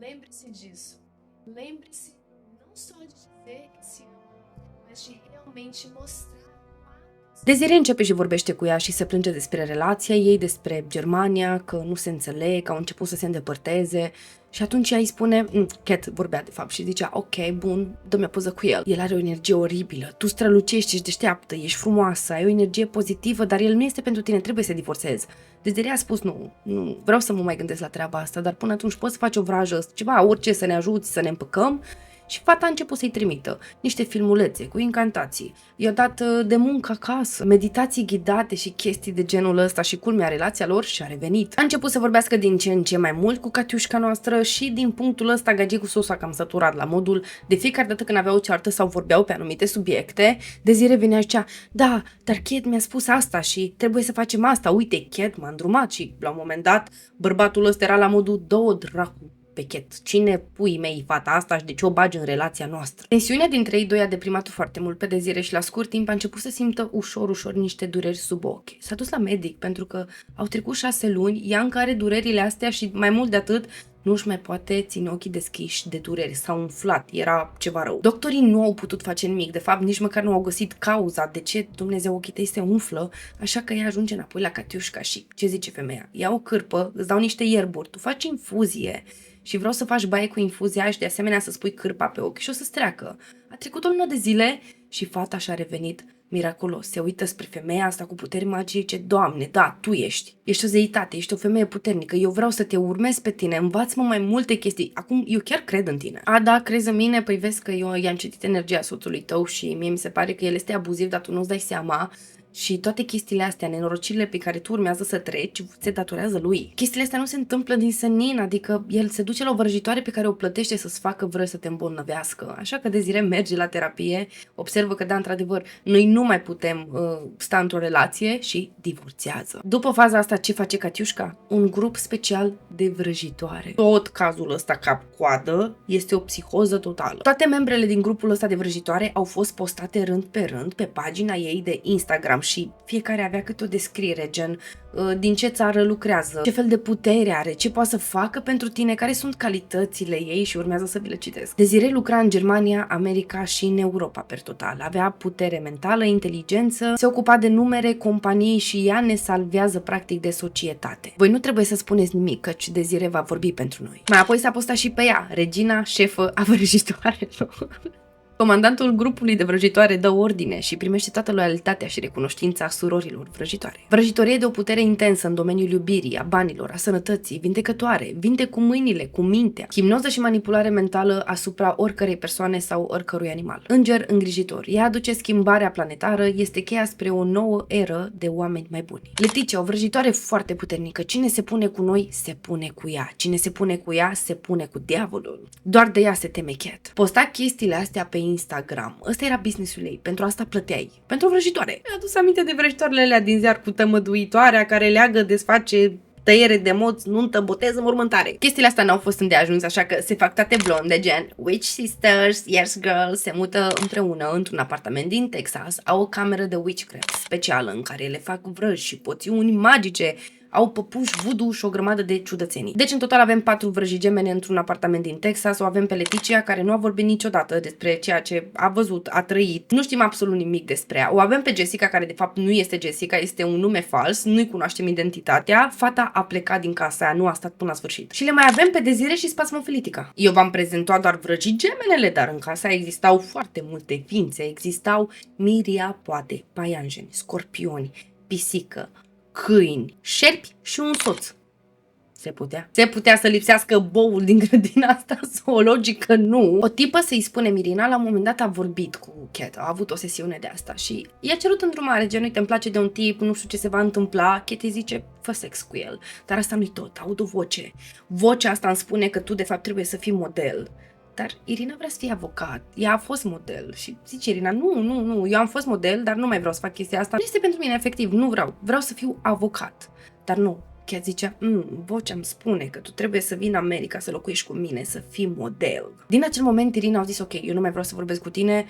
lembre-se disso. Lembre-se não só de dizer que se ama, mas de realmente mostrar Desiree începe și vorbește cu ea și se plânge despre relația ei, despre Germania, că nu se înțeleg, că au început să se îndepărteze. Și atunci ea îi spune, Cat vorbea de fapt și zicea, ok, bun, dă-mi o poză cu el. El are o energie oribilă, tu strălucești, ești deșteaptă, ești frumoasă, ai o energie pozitivă, dar el nu este pentru tine, trebuie să divorțezi. Desiree a spus, nu, vreau să mă mai gândesc la treaba asta, dar până atunci poți să faci o vrajă, ceva, orice, să ne ajuți, să ne împăcăm. Și fata a început să-i trimită niște filmulețe cu incantații. I-a dat de muncă acasă, meditații ghidate și chestii de genul ăsta și culmea, relația lor și-a revenit. A început să vorbească din ce în ce mai mult cu Catiușca noastră și din punctul ăsta Gagicul s-a cam săturat la modul de fiecare dată când aveau o ceartă sau vorbeau pe anumite subiecte, Desiree venea și zicea, da, dar Cat mi-a spus asta și trebuie să facem asta, uite, Cat m-a îndrumat și la un moment dat bărbatul ăsta era la modul, două dracu pe Cat. Cine pui mei fata asta și de ce o bagi în relația noastră? Tensiunea dintre ei doi a deprimat foarte mult pe Desiree și la scurt timp a început să simtă ușor niște dureri sub ochi. S-a dus la medic pentru că au trecut 6 luni, ea încă are durerile astea și mai mult de atât nu își mai poate ține ochii deschiși de dureri, s-au umflat, era ceva rău. Doctorii nu au putut face nimic, de fapt nici măcar nu au găsit cauza de ce Dumnezeu ochii tăi se umflă, așa că ea ajunge înapoi la Catiușca și ce zice femeia? Ia o cârpă, îți dau niște ierburi, tu faci infuzie și vreau să faci baie cu infuzia și de asemenea să spui cârpa pe ochi și o să-ți treacă. A trecut o lună de zile și fata și-a revenit miraculos. Se uită spre femeia asta cu puteri magice. Doamne, da, tu ești o zeitate, ești o femeie puternică. Eu vreau să te urmez pe tine, învață-mă mai multe chestii. Acum, eu chiar cred în tine. A, da, crezi în mine? Păi vezi că eu i-am citit energia soțului tău și mie mi se pare că el este abuziv, dar tu nu-ți dai seama. Și toate chestiile astea, nenorocirile pe care tu urmează să treci, se datorează lui. Chestiile astea nu se întâmplă din senin, adică el se duce la o vrăjitoare pe care o plătește să-ți facă vreo să te îmbolnăvească. Așa că Desiree merge la terapie, observă că, da, într-adevăr, noi nu mai putem sta într-o relație și divorțează. După faza asta, ce face Catiușca? Un grup special de vrăjitoare. Tot cazul ăsta cap-coadă este o psihoză totală. Toate membrele din grupul ăsta de vrăjitoare au fost postate rând pe rând pe pagina ei de Instagram și fiecare avea câte o descriere, gen din ce țară lucrează, ce fel de putere are, ce poate să facă pentru tine, care sunt calitățile ei și urmează să vi le citesc. Desiree lucra în Germania, America și în Europa per total. Avea putere mentală, inteligență, se ocupa de numere, companii și ea ne salvează practic de societate. Voi nu trebuie să spuneți nimic, căci Desiree va vorbi pentru noi. Mai apoi s-a postat și pe ea, regina șefă a vrăjitoarelor. Comandantul grupului de vrăjitoare dă ordine și primește toată loialitatea și recunoștința surorilor vrăjitoare. Vrăjitorie de o putere intensă în domeniul iubirii, a banilor, a sănătății, vindecătoare, vindec cu mâinile, cu mintea, hipnoză și manipulare mentală asupra oricărei persoane sau oricărui animal. Înger îngrijitor. Ea aduce schimbarea planetară, este cheia spre o nouă eră de oameni mai buni. Leticia, o vrăjitoare foarte puternică. Cine se pune cu noi, se pune cu ea. Cine se pune cu ea, se pune cu diavolul. Doar de ea se teme Cat. Posta chestiile astea pe Instagram. Ăsta era business-ul ei. Pentru asta plăteai. Pentru o vrăjitoare. Mi-a adus aminte de vrăjitoarele alea din ziar cu tămăduitoarea care leagă, desface, tăiere de moți, nuntă, botez, înmormântare. Chestiile astea n-au fost îndeajuns, așa că se fac toate blonde, gen Witch Sisters, Yes Girl, se mută împreună într-un apartament din Texas, au o cameră de witchcraft specială în care le fac vrăji și poțiuni magice, au păpuși, voodoo și o grămadă de ciudățenii. Deci în total avem 4 vrăji gemene într-un apartament din Texas, o avem pe Leticia care nu a vorbit niciodată despre ceea ce a văzut, a trăit, nu știm absolut nimic despre ea. O avem pe Jessica care de fapt nu este Jessica, este un nume fals, nu-i cunoaștem identitatea, fata a plecat din casa aia, nu a stat până la sfârșit. Și le mai avem pe Desiree și Spasmofilitica. Eu v-am prezentat doar vrăjii gemenele, dar în casa existau foarte multe ființe, existau miria, poate, paianjeni, scorpioni, pisică, câini, șerpi și un soț. Se putea. Se putea să lipsească boul din grădina asta zoologică? Nu. O tipă, să-i spune Mirina, la un moment dat a vorbit cu Cat, a avut o sesiune de asta și i-a cerut îndrumare, gen, uite, îmi place de un tip, nu știu ce se va întâmpla. Cat îi zice, fă sex cu el. Dar asta nu-i tot, aud o voce. Vocea asta îmi spune că tu de fapt trebuie să fii model. Dar Irina vrea să fie avocat. Ea a fost model și zice Irina, nu, eu am fost model, dar nu mai vreau să fac chestia asta. Nu este pentru mine, efectiv, nu vreau să fiu avocat. Dar nu, Cat zicea, vocea îmi spune că tu trebuie să vii în America să locuiești cu mine, să fii model. Din acel moment Irina a zis, ok, eu nu mai vreau să vorbesc cu tine,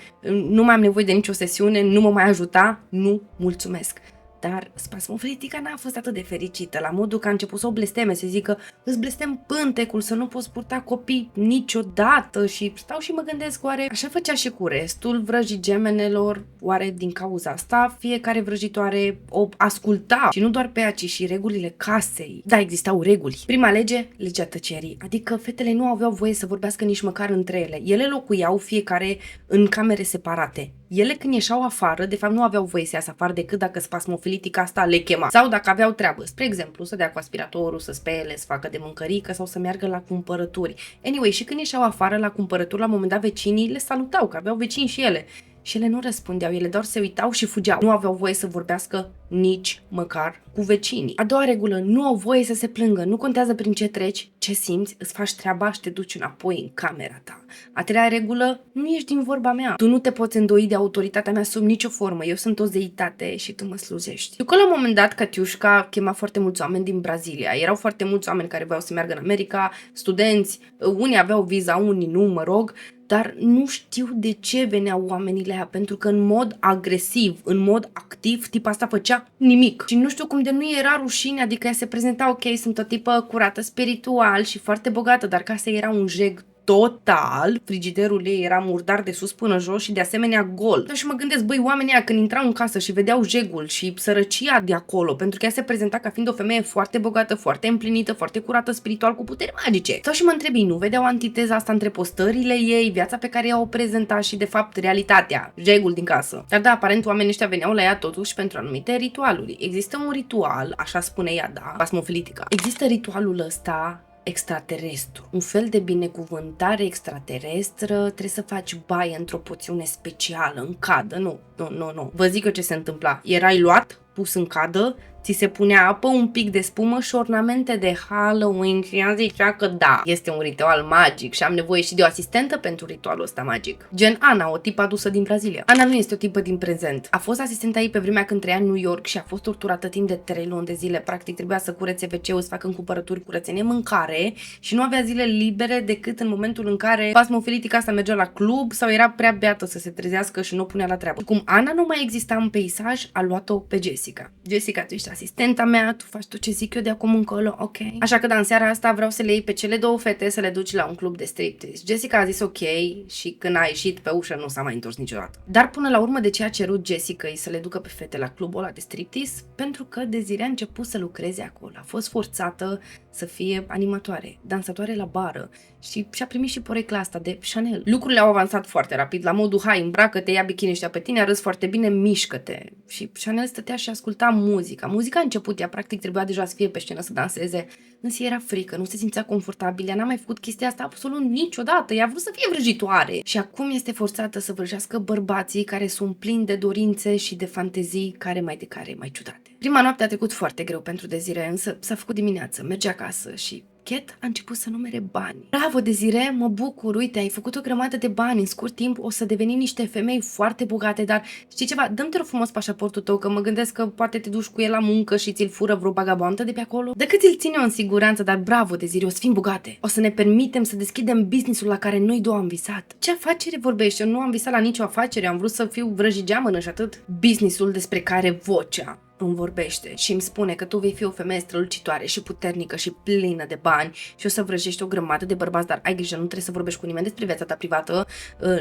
nu mai am nevoie de nicio sesiune, nu mă mai ajuta, nu, mulțumesc. Dar spasmofilitica n-a fost atât de fericită, la modul că a început să o blesteme, să zică îți blestem pântecul, să nu poți purta copii niciodată și stau și mă gândesc oare așa făcea și cu restul vrăjii gemenelor, oare din cauza asta fiecare vrăjitoare o asculta și nu doar pe ea, ci și regulile casei. Da, existau reguli. Prima lege, legea tăcerii, adică fetele nu aveau voie să vorbească nici măcar între ele. Ele locuiau fiecare în camere separate. Ele când ieșeau afară, de fapt nu aveau voie să iasă afară decât dacă spasmofilitica asta le chema. Sau dacă aveau treabă, spre exemplu, să dea cu aspiratorul, să spele, să facă de mâncărică sau să meargă la cumpărături. Anyway, și când ieșeau afară la cumpărături, la un moment dat vecinii le salutau, că aveau vecini și ele. Și ele nu răspundeau, ele doar se uitau și fugeau. Nu aveau voie să vorbească nici măcar cu vecinii. A doua regulă, nu au voie să se plângă. Nu contează prin ce treci, ce simți, îți faci treaba și te duci înapoi în camera ta. A treia regulă, nu ești din vorba mea. Tu nu te poți îndoi de autoritatea mea sub nicio formă. Eu sunt o zeitate și tu mă slujești. Știu că la un moment dat Catiușca chema foarte mulți oameni din Brazilia. Erau foarte mulți oameni care voiau să meargă în America, studenți, unii aveau viza, unii nu, mă rog, dar nu știu de ce veneau oamenii la ea, pentru că în mod agresiv, în mod activ, tipa asta făcea nimic. Și nu știu cum de nu era rușine, adică ea se prezenta ok, sunt o tipă curată spiritual și foarte bogată, dar casa era un jeg total, frigiderul ei era murdar de sus până jos și de asemenea gol. Și mă gândesc, băi, oamenii ăia când intrau în casă și vedeau jegul și sărăcia de acolo, pentru că ea se prezenta ca fiind o femeie foarte bogată, foarte împlinită, foarte curată spiritual, cu puteri magice. Sau și mă întrebi, nu vedeau antiteza asta între postările ei, viața pe care ea o prezenta și de fapt realitatea, jegul din casă. Dar da, aparent oamenii ăștia veneau la ea totuși pentru anumite ritualuri. Există un ritual, așa spune ea, da, spasmofilitica. Există ritualul ăsta extraterestru. Un fel de binecuvântare extraterestră, trebuie să faci baie într-o poțiune specială, în cadă, nu. Vă zic eu ce se întâmpla. Erai luat, pus în cadă, ți se punea apă, un pic de spumă și ornamente de Halloween și ea zicea că da, este un ritual magic și am nevoie și de o asistentă pentru ritualul ăsta magic. Gen Ana, o tipă adusă din Brazilia. Ana nu este o tipă din prezent. A fost asistenta ei pe vremea când trăia în New York și a fost torturată timp de 3 luni de zile. Practic trebuia să curețe WC-ul, să facă cumpărături, curățenie, mâncare și nu avea zile libere decât în momentul în care spasmofilitica asta mergea la club sau era prea beată să se trezească și nu o punea la treabă. Cum Ana nu mai exista în peisaj, a luat-o pe Jessica. Jessica, tu ești asistenta mea, tu faci tot ce zic eu de acum încolo, ok? Așa că, da, în seara asta vreau să le iei pe cele două fete să le duci la un club de striptease. Jessica a zis ok și când a ieșit pe ușă nu s-a mai întors niciodată. Dar până la urmă, de ce a cerut Jessica să le ducă pe fete la clubul ăla de striptease? Pentru că Desiree a început să lucreze acolo. A fost forțată să fie animatoare, dansatoare la bară și și-a primit și porecla asta de Chanel. Lucrurile au avansat foarte rapid, la modul hai, îmbracă-te, ia bikini ăștia pe tine, arăți foarte bine, mișcă-te. Și Chanel stătea și asculta muzica. Muzica a început, ea practic trebuia deja să fie pe scenă, să danseze, însă era frică, nu se simțea confortabilă, ea n-a mai făcut chestia asta absolut niciodată, ea a vrut să fie vrăjitoare. Și acum este forțată să vrăjească bărbații care sunt plini de dorințe și de fantezii care mai ciudate. Prima noapte a trecut foarte greu pentru Desiree, însă s-a făcut dimineață, merge acasă și Cat a început să numere bani. Bravo, Desiree, mă bucur, uite, ai făcut o grămadă de bani, în scurt timp o să devenim niște femei foarte bogate, dar știi ceva, dă-mi te rog frumos pașaportul tău, că mă gândesc că poate te duci cu el la muncă și ți-l fură vreo bagabontă de pe acolo. Dacă ți-l ține în siguranță, dar bravo, Desiree, o să fim bogate. O să ne permitem să deschidem businessul la care noi două am visat. Ce afacere vorbești? Eu nu am visat la nicio afacere, am vrut să fiu vrăjigeamănă și atât. Businessul despre care vocea îmi vorbește și îmi spune că tu vei fi o femeie strălucitoare și puternică și plină de bani și o să vrăjești o grămadă de bărbați, dar ai grijă, nu trebuie să vorbești cu nimeni despre viața ta privată,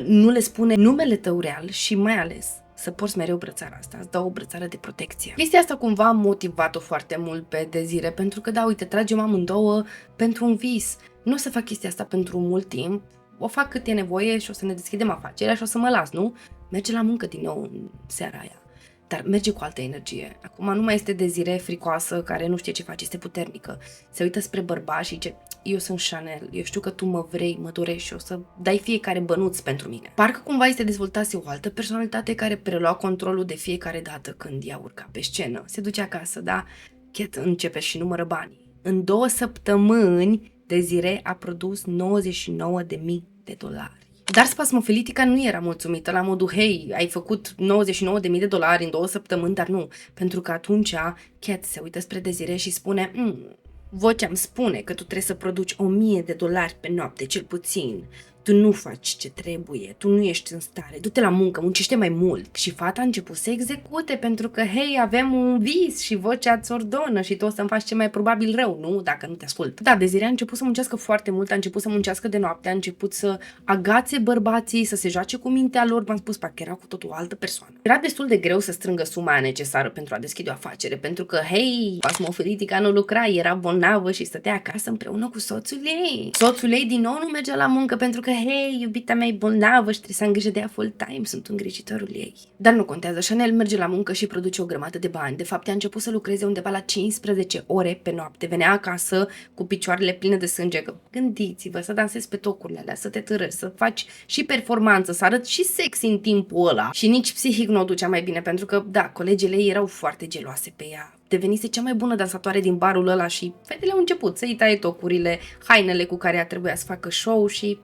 nu le spune numele tău real și mai ales să porți mereu brățara asta, îți dau o brățară de protecție. Chestia asta cumva a motivat-o foarte mult pe Desiree, pentru că da, uite, tragem amândouă pentru un vis. Nu o să fac chestia asta pentru mult timp, o fac cât e nevoie și o să ne deschidem afacerea și o să mă las, nu? Merge la muncă din nou în seara aia. Dar merge cu altă energie. Acum nu mai este Desiree fricoasă, care nu știe ce face, este puternică. Se uită spre bărbați și zice, eu sunt Chanel, eu știu că tu mă vrei, mă dorești și o să dai fiecare bănuț pentru mine. Parcă cumva este dezvoltase o altă personalitate care prelua controlul de fiecare dată când ea urca pe scenă. Se duce acasă, da? Cat începe și numără banii. În 2 săptămâni, Desiree a produs $99.000. Dar spasmofilitica nu era mulțumită la modul, hei, ai făcut $99.000 în 2 săptămâni, dar nu. Pentru că atunci Cat se uită spre Desiree și spune, vocea îmi spune că tu trebuie să produci $1.000 pe noapte, cel puțin. tu nu faci ce trebuie, tu nu ești în stare, du-te la muncă, muncește mai mult. Și fata a început să execute pentru că, hei, avem un vis și vocea îți ordonă și tu o să-mi faci ce mai probabil rău, nu? Dacă nu te ascult. Da, Desiree a început să muncească foarte mult, a început să muncească de noapte, a început să agațe bărbații, să se joace cu mintea lor, v-am spus, parcă era cu totul o altă persoană. Era destul de greu să strângă suma aia necesară pentru a deschide o afacere, pentru că, hei, Pasmofilitica nu lucra, era bolnavă și stătea acasă împreună cu soțul ei. Soțul ei din nou nu mergea la muncă pentru că, hei, iubita mea e bolnavă și trebuie să am grijă de ea full-time, sunt îngrijitorul ei. Dar nu contează, Chanel merge la muncă și produce o grămadă de bani. De fapt, a început să lucreze undeva la 15 ore pe noapte. Venea acasă cu picioarele pline de sânge. Gândiți-vă, să dansezi pe tocurile alea, să te târăști, să faci și performanță, să arăți și sexy în timpul ăla. Și nici psihic nu o ducea mai bine, pentru că, da, colegele ei erau foarte geloase pe ea. Devenise cea mai bună dansatoare din barul ăla și fetele au început să-i taie tocurile, hainele cu care ea trebuia să facă show și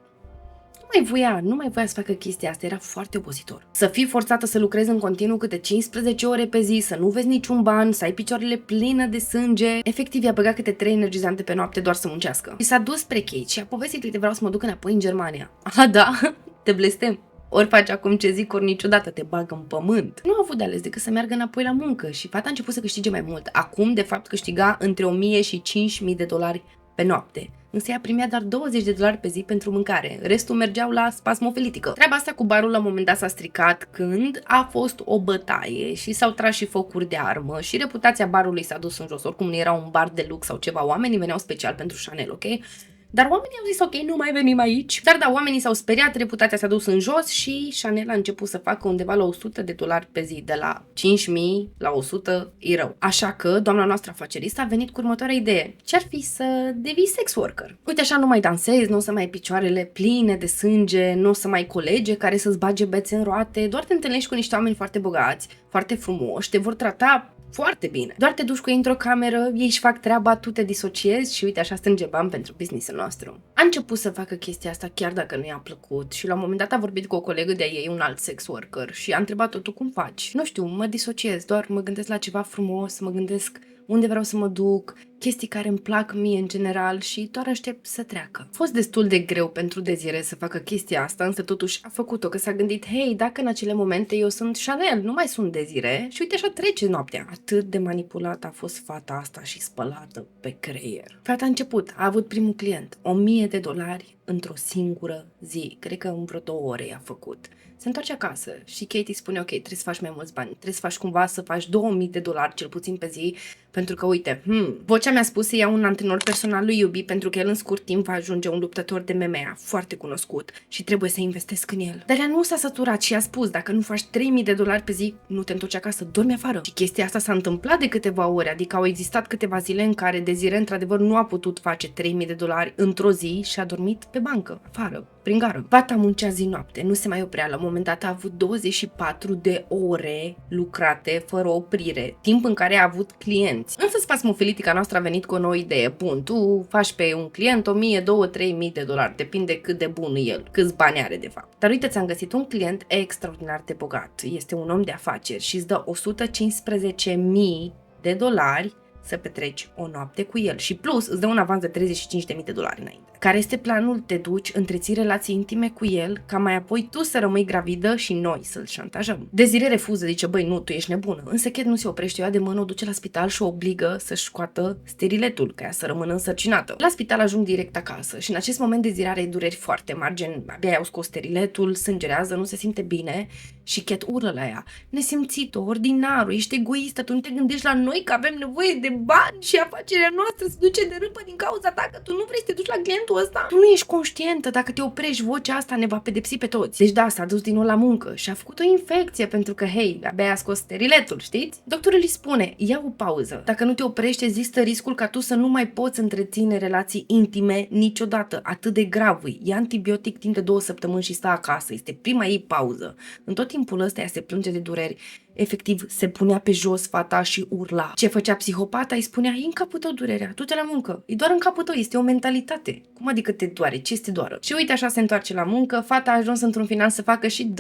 nu mai voia să facă chestia asta, era foarte obositor. Să fii forțată să lucrezi în continuu câte 15 ore pe zi, să nu vezi niciun ban, să ai picioarele pline de sânge. Efectiv, i-a băgat câte 3 energizante pe noapte doar să muncească. Și s-a dus spre Kate și a povestit, uite, vreau să mă duc înapoi în Germania. Ah, da? Te blestem. Ori faci acum ce zic, ori niciodată te bagă în pământ. Nu a avut de ales decât să meargă înapoi la muncă și fata a început să câștige mai mult. Acum, de fapt, câștiga între 1000 și 5000 de dolari pe noapte. Însă ea primea doar 20 de dolari pe zi pentru mâncare. Restul mergeau la spasmofilitică. Treaba asta cu barul la un moment dat s-a stricat când a fost o bătaie și s-au tras și focuri de armă și reputația barului s-a dus în jos. Oricum nu era un bar de lux sau ceva, oamenii veneau special pentru Chanel, ok? Dar oamenii au zis, ok, nu mai venim aici. Dar da, oamenii s-au speriat, reputația s-a dus în jos și Chanel a început să facă undeva la 100 de dolari pe zi. De la 5.000 la 100 e rău. Așa că doamna noastră afaceristă a venit cu următoarea idee. Ce-ar fi să devii sex worker? Uite, așa nu mai dansezi, nu o să mai ai picioarele pline de sânge, nu o să mai ai colege care să-ți bage bețe în roate, doar te întâlnești cu niște oameni foarte bogați, foarte frumoși, te vor trata foarte bine. Doar te duci cu ei într-o cameră, ei își fac treaba, tu te disociezi și uite așa strânge bani pentru business-ul nostru. A început să facă chestia asta chiar dacă nu i-a plăcut și la un moment dat a vorbit cu o colegă de-a ei, un alt sex worker și a întrebat-o, tu cum faci? Nu știu, mă disociez, doar mă gândesc la ceva frumos, mă gândesc unde vreau să mă duc, chestii care îmi plac mie în general și doar aștept să treacă. A fost destul de greu pentru Desiree să facă chestia asta, însă totuși a făcut-o, că s-a gândit, hei, dacă în acele momente eu sunt Chanel, nu mai sunt Desiree și uite așa trece noaptea. Atât de manipulată a fost fata asta și spălată pe creier. Fata a început, a avut primul client, 1000 de dolari într-o singură zi, cred că în vreo 2 ore i-a făcut. Se întoarce acasă și Katie îi spune, ok, trebuie să faci mai mulți bani, trebuie să faci cumva să faci 2000 de dolari cel puțin pe zi, pentru că, uite, vocea mi-a spus să iau un antrenor personal lui Yubi pentru că el în scurt timp va ajunge un luptător de MMA foarte cunoscut și trebuie să investesc în el. Dar ea nu s-a săturat și a spus, dacă nu faci 3000 de dolari pe zi, nu te întorci acasă, dormi afară. Și chestia asta s-a întâmplat de câteva ore, adică au existat câteva zile în care Desiree într-adevăr nu a putut face 3000 de dolari într-o zi și a dormit pe bancă, afară, prin gară. Fata muncea zi-noapte, nu se mai oprea, la un moment dat a avut 24 de ore lucrate fără oprire, timp în care a avut clienți. Însă spasmofilitica noastră a venit cu o nouă idee. Bun, tu faci pe un client 1000, 2, 3000 de dolari, depinde cât de bun e el, câți bani are de fapt. Dar uite, ți-am găsit un client extraordinar de bogat, este un om de afaceri și îți dă 115.000 de dolari să petreci o noapte cu el și plus îți dă un avans de 35.000 de dolari înainte. Care este planul? Te duci, întreții relații intime cu el, ca mai apoi tu să rămâi gravidă și noi să-l șantajăm. Desiree refuză, zice, băi, nu, tu ești nebună. Însă Kate nu se oprește, o ia de mână, o duce la spital și o obligă să-și scoată steriletul, ca ea să rămână însărcinată. La spital ajung direct acasă și în acest moment Desiree are dureri foarte mari, gen, abia i-au scos steriletul, sângerează, nu se simte bine și Kate urlă la ea. Nesimțită, ordinarul, ești egoistă, tu nu te gândești la noi că avem nevoie de bani și afacerea noastră se duce de râpă din cauza ta, că tu nu vrei să te duci la clientul ăsta? Tu nu ești conștientă, dacă te oprești, vocea asta ne va pedepsi pe toți. Deci da, s-a dus din nou la muncă și a făcut o infecție pentru că, hei, abia a scos steriletul, știți? Doctorul îi spune, ia o pauză. Dacă nu te oprești, există riscul ca tu să nu mai poți întreține relații intime niciodată. Atât de grav e. Ia antibiotic timp de 2 săptămâni și stă acasă. Este prima ei pauză. În tot timpul ăsta ea se plânge de dureri. Efectiv, se punea pe jos fata și urla. Ce făcea psihopata? Îi spunea, e în capul tău durerea, du-te la muncă. E doar în capul tău, este o mentalitate. Cum adică te doare? Ce este doară? Și uite așa se întoarce la muncă, fata a ajuns într-un final să facă și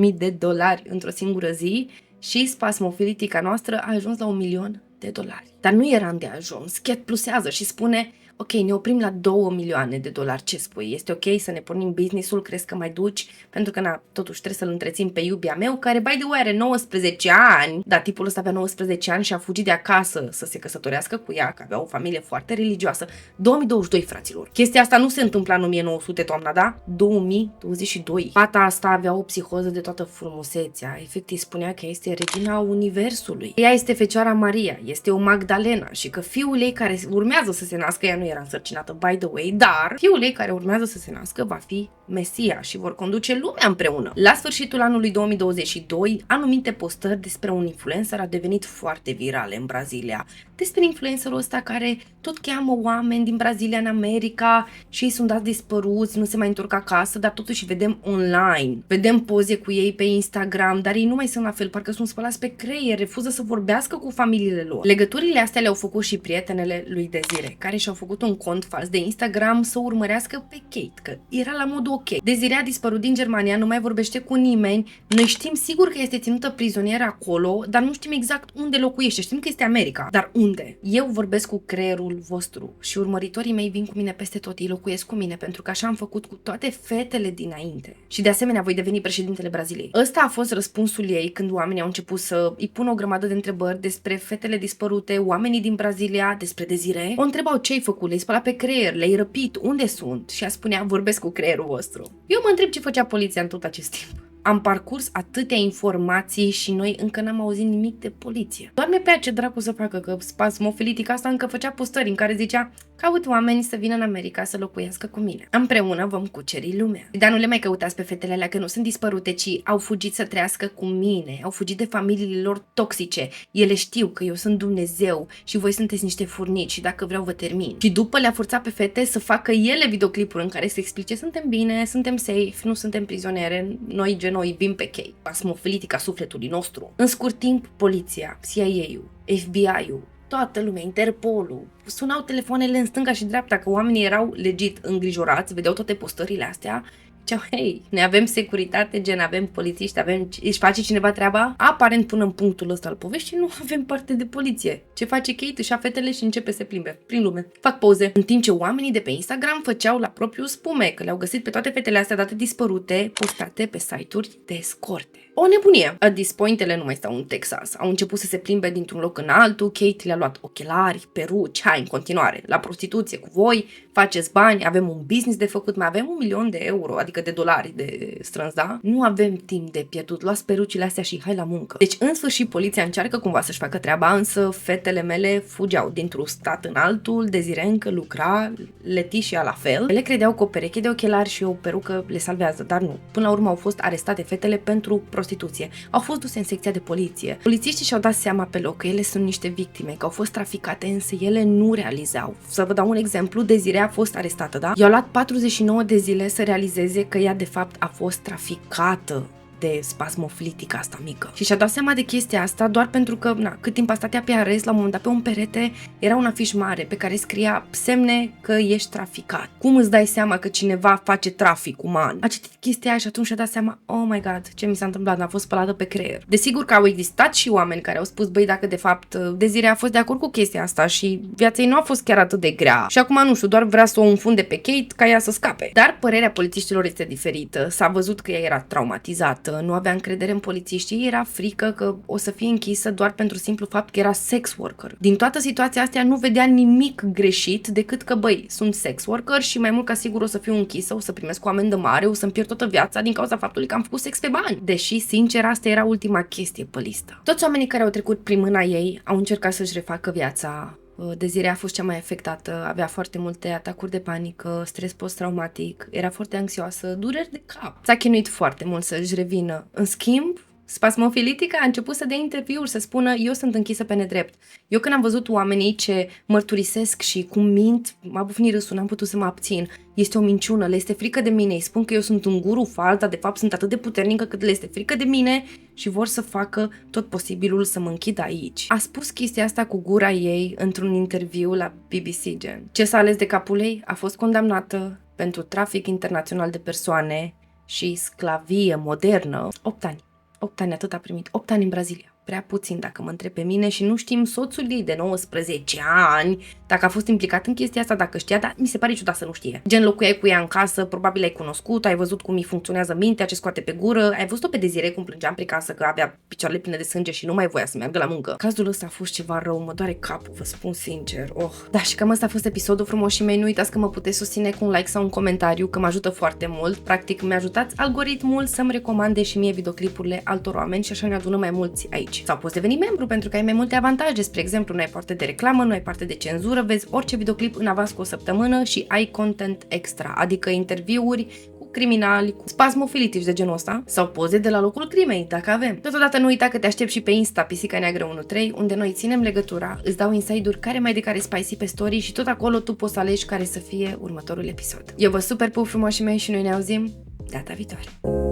20.000 de dolari într-o singură zi și spasmofilitica noastră a ajuns la 1.000.000 de dolari. Dar nu era îndeajuns. Kate plusează și spune, Ok, ne oprim la 2 milioane de dolari, ce spui? Este ok să ne pornim business-ul, crezi că mai duci? Pentru că, totuși trebuie să-l întrețin pe iubia meu, care, by the way, are 19 ani. Da, tipul ăsta avea 19 ani și a fugit de acasă să se căsătorească cu ea, că avea o familie foarte religioasă. 2022, fraților. Chestia asta nu se întâmpla în 1900, toamna, da? 2022. Fata asta avea o psihoză de toată frumusețea. Efectiv, spunea că este regina universului. Ea este Fecioara Maria, este o Magdalena și că fiul ei care urmează să se nască, ea nu era însărcinată, by the way, dar fiul ei care urmează să se nască va fi Mesia și vor conduce lumea împreună. La sfârșitul anului 2022, anumite postări despre un influencer a devenit foarte virale în Brazilia. Despre influencerul ăsta care tot cheamă oameni din Brazilia în America și ei sunt dați dispăruți, nu se mai întorc acasă, dar totuși vedem online. Vedem poze cu ei pe Instagram, dar ei nu mai sunt la fel, parcă sunt spălați pe creier, refuză să vorbească cu familiile lor. Legăturile astea le-au făcut și prietenele lui Desiree, care și-au făcut un cont fals de Instagram să urmărească pe Kate, că era la modul ok. Desiree a dispărut din Germania, nu mai vorbește cu nimeni, noi știm sigur că este ținută prizonieră acolo, dar nu știm exact unde locuiește, știm că este America, dar unde? Eu vorbesc cu creierul vostru și urmăritorii mei vin cu mine peste tot, ei locuiesc cu mine, pentru că așa am făcut cu toate fetele dinainte. Și de asemenea voi deveni președintele Braziliei. Ăsta a fost răspunsul ei când oamenii au început să îi pună o grămadă de întrebări despre fetele dispărute, oamenii din Brazilia, despre Desiree. O întrebau ce ai făcut, le-ai spălat pe creier, le-ai răpit, unde sunt? Și ea spunea, vorbesc cu creierul vostru. Eu mă întreb ce făcea poliția în tot acest timp. Am parcurs atâtea informații și noi încă n-am auzit nimic de poliție. Doar mi-e pe ce dracu să facă, că spasmofilitica asta încă făcea postări în care zicea caut oameni să vină în America să locuiască cu mine. Împreună vom cuceri lumea. Dar nu le mai căutați pe fetele alea că nu sunt dispărute, ci au fugit să trăiască cu mine, au fugit de familiile lor toxice. Ele știu că eu sunt Dumnezeu și voi sunteți niște furnici și dacă vreau vă termin. Și după le-a forțat pe fete să facă ele videoclipuri în care să explice suntem bine, suntem safe, nu suntem prizoniere, noi noi vin pe chei. Spasmofilitica sufletului nostru. În scurt timp, poliția, CIA-ul, FBI-ul, toată lumea, Interpolul, sunau telefoanele în stânga și dreapta, că oamenii erau legit îngrijorați, vedeau toate postările astea. Ziceau, hei, ne avem securitate, gen, avem polițiști, își face cineva treaba? Aparent, până în punctul ăsta al poveștii, nu avem parte de poliție. Ce face Kate? Își ia fetele și începe să se plimbe prin lume. Fac poze. În timp ce oamenii de pe Instagram făceau la propriu spume, că le-au găsit pe toate fetele astea date dispărute, postate pe site-uri de escorte. O nebunie. At this point, ele nu mai stau în Texas. Au început să se plimbe dintr-un loc în altul, Kate le-a luat ochelari, peruci, hai, în continuare, la prostituție cu voi, faceți bani, avem un business de făcut, mai avem 1 milion de euro, adică de dolari de strâns, da? Nu avem timp de pierdut, luați perucile astea și hai la muncă. Deci, în sfârșit, poliția încearcă cumva să-și facă treaba, însă fetele mele fugeau dintr-un stat în altul, Desiree încă lucra, Leticia la fel. Ele credeau că o pereche de ochelari și o perucă le salvează, dar nu. Până la urmă au fost arestate fetele pentru prostituție. Au fost duse în secția de poliție. Polițiștii și-au dat seama pe loc că ele sunt niște victime, că au fost traficate, însă ele nu realizau. Să vă dau un exemplu, Desiree a fost arestată, da? I-au luat 49 de zile să realizeze că ea de fapt a fost traficată de spasmofilitica asta mică. Și și-a dat seama de chestia asta doar pentru că, cât timp a stat ea pe arest, la un moment dat pe un perete era un afiș mare pe care scria semne că ești traficat. Cum îți dai seama că cineva face trafic uman? A citit chestia aia și atunci și-a dat seama, oh my god, ce mi s-a întâmplat, a fost spălată pe creier. Desigur că au existat și oameni care au spus, băi, dacă de fapt Desiree a fost de acord cu chestia asta și viața ei nu a fost chiar atât de grea și acum, nu știu, doar vrea să o înfunde pe Kate ca ea să scape. Dar părerea polițiștilor este diferită. S-a văzut că ea era traumatizată, nu avea încredere în polițiști, era frică că o să fie închisă doar pentru simplu fapt că era sex worker. Din toată situația asta nu vedea nimic greșit decât că, băi, sunt sex worker și mai mult ca sigur o să fiu închisă, o să primesc o amendă mare, o să-mi pierd toată viața din cauza faptului că am făcut sex pe bani. Deși, sincer, asta era ultima chestie pe listă. Toți oamenii care au trecut prin mâna ei au încercat să-și refacă viața. Desiree a fost cea mai afectată, avea foarte multe atacuri de panică, stres post-traumatic, era foarte anxioasă, dureri de cap. S-a chinuit foarte mult să-și revină. În schimb, spasmofilitica a început să dea interviuri, să spună eu sunt închisă pe nedrept. Eu când am văzut oamenii ce mărturisesc și cum mint, m-a bufnit râsul, n-am putut să mă abțin. Este o minciună, le este frică de mine, îi spun că eu sunt un guru fals, dar de fapt sunt atât de puternică cât le este frică de mine și vor să facă tot posibilul să mă închid aici. A spus chestia asta cu gura ei într-un interviu la BBC Gen. Ce s-a ales de capul ei? A fost condamnată pentru trafic internațional de persoane și sclavie modernă 8 ani. 8 ani, atât a primit. 8 ani în Brazilia. prea puțin dacă mă întreb pe mine și nu știm soțul ei de 19 ani dacă a fost implicat în chestia asta, dacă știa, dar mi se pare ciudat să nu știe. Gen, locuiai cu ea în casă, probabil ai cunoscut, ai văzut cum îi funcționează mintea, ce scoate pe gură, ai văzut-o pe Desiree cum plângea prin casă că avea picioarele pline de sânge și nu mai voia să meargă la muncă. Cazul ăsta a fost ceva rău, mă doare capul, vă spun sincer. Da, și cam asta a fost episodul, frumoșii mei. Nu uitați că mă puteți susține cu un like sau un comentariu, că mă ajută foarte mult. Practic, mi-ajutați algoritmul să-mi recomande și mie videoclipurile altor oameni și așa ne adună mai mulți aici. Sau poți deveni membru pentru că ai mai multe avantaje. Spre exemplu, nu ai parte de reclamă, nu ai parte de cenzură, vezi orice videoclip în avans cu o săptămână și ai content extra, adică interviuri cu criminali, cu spasmofilitici de genul ăsta sau poze de la locul crimei, dacă avem. Totodată nu uita că te aștept și pe Insta, Pisica Neagră 13, unde noi ținem legătura, îți dau inside-uri care mai de care spicy pe story și tot acolo tu poți să alegi care să fie următorul episod. Eu vă super pup, frumoșii mei, și noi ne auzim data viitoare.